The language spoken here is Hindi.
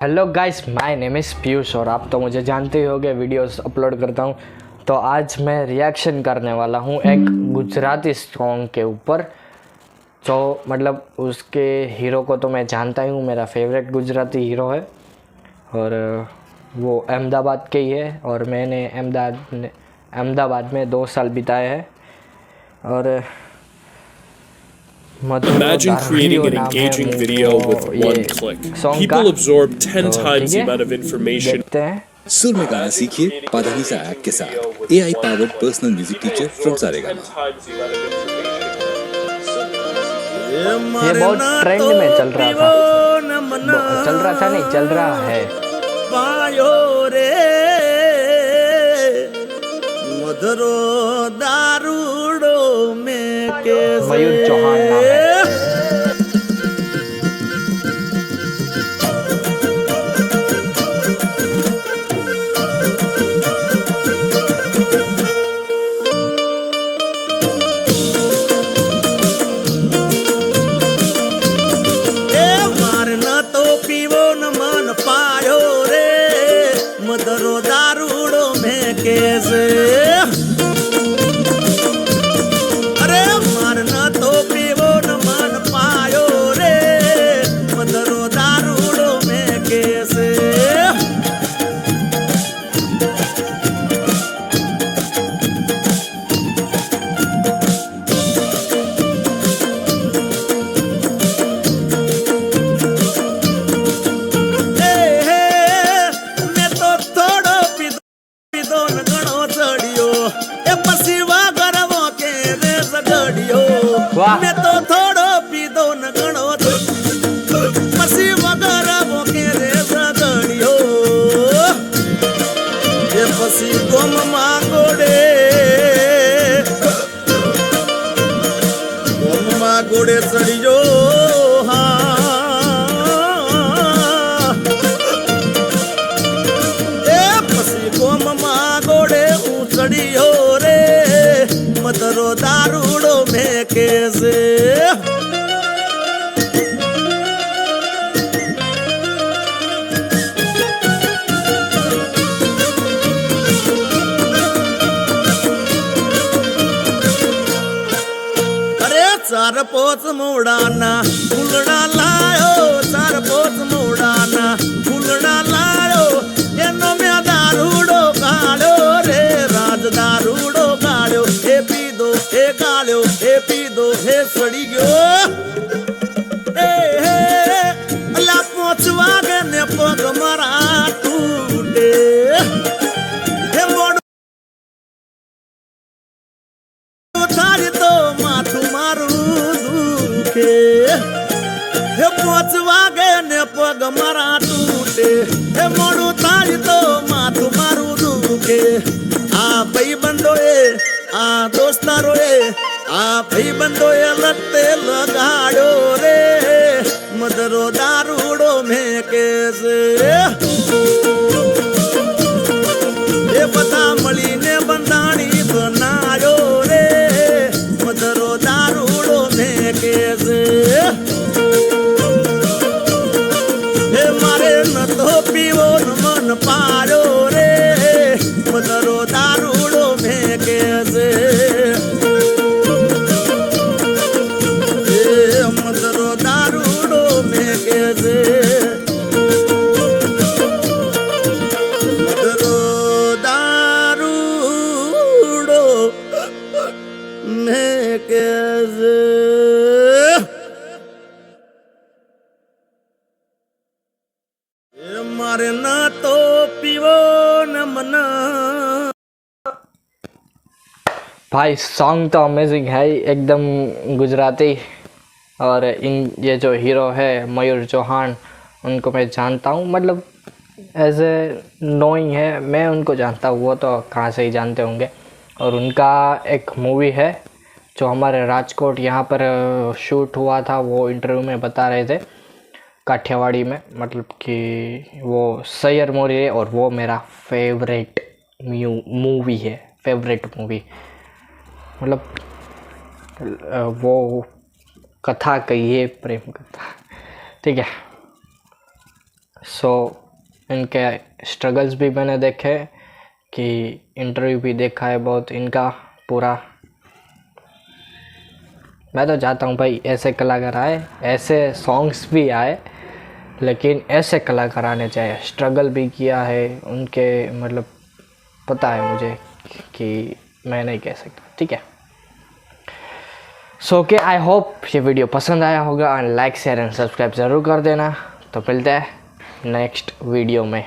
Hello guys, my name is Piyush और आप तो मुझे जानते ही होंगे, वीडियोस अपलोड करता हूँ। तो आज मैं रिएक्शन करने वाला हूँ एक गुजराती सॉन्ग के ऊपर। जो मतलब उसके हीरो को तो मैं जानता ही हूँ, मेरा फेवरेट गुजराती हीरो है और वो अहमदाबाद के ही है। और मैंने अहमदाबाद में 2 साल बिताए हैं। और Imagine creating an engaging video with one click. People absorb 10 times the amount of information. सुर में गाना सीखिए पाधानीसा ऐप के साथ AI powered personal music teacher from Saregama. ये बहुत ट्रेंड में चल रहा था, नहीं चल रहा है। मधुरो दारूडो में मयूर चौहान नाम है। मारना तो पीवो न मन पायो रे मधुरो दारूडो में कैसे। अरे मारना तो पीवो न मन पायो रे मधुरो दारूडो में कैसे। मैं तो थोड़ो पीदो न गणो पसी वगर मोके रे सगड़ियो ये पसी गोम मागोड़े सड़ियो। पसी गोम मागोड़े सड़ियो रे मधुरो दारूडो में कैसे। अरे चार पोच मुड़ाना फुलड़ा लायो, चार पोच मुड़ाना फुलड़ा लायो एनो में दारूडो गाड़ो रे राज दारूडो गाड़ो हे पीदो हे गाड़ो हे पीदो हे सड़ी गयो। अल्लाह पोचवा के ने पग मरा टूटे हे मोड़ थारी तो माथु मारू दुखे हे पोचवा के ने पग मरा टूटे हे मोड़ू थारी तो माथु मारू दुखे। आ भाई बंदोए आ दोस्तारोए आ भाई बंदोए लगते लगाड़ो रे मधुरो दारूडो में कैसे। ये बता मली ने बंदानी बनायो रे मधुरो दारूडो में कैसे। हे मारे न तो पीवो न मन पारो रे मधुरो दारूडो में कैसे। मधुरो दारूडो में कैसे। मधुरो दारूडो में कैसे। मारे ना तो पीवो न मना। भाई सॉन्ग तो अमेजिंग है ही, एकदम गुजराती। और ये जो हीरो है मयूर चौहान, उनको मैं जानता हूँ, मतलब एज ए नोइंग है, मैं उनको जानता हूँ, वो तो कहाँ से ही जानते होंगे। और उनका एक मूवी है जो हमारे राजकोट यहाँ पर शूट हुआ था, वो इंटरव्यू में बता रहे थे, काठियावाड़ी में, मतलब कि वो सैयर मोरी है। और वो मेरा फेवरेट मूवी है, फेवरेट मूवी। मतलब वो कथा कहिए, प्रेम कथा, ठीक है। सो इनके स्ट्रगल्स भी मैंने देखे, कि इंटरव्यू भी देखा है बहुत इनका पूरा। मैं तो चाहता हूँ भाई ऐसे कलाकार आए, ऐसे सॉन्ग्स भी आए, लेकिन ऐसे कलाकार आने चाहिए। स्ट्रगल भी किया है उनके, मतलब पता है मुझे कि मैं नहीं कह सकता, ठीक है। सो ओके, आई होप ये वीडियो पसंद आया होगा, and like share and subscribe ज़रूर कर देना। तो मिलते हैं नेक्स्ट वीडियो में।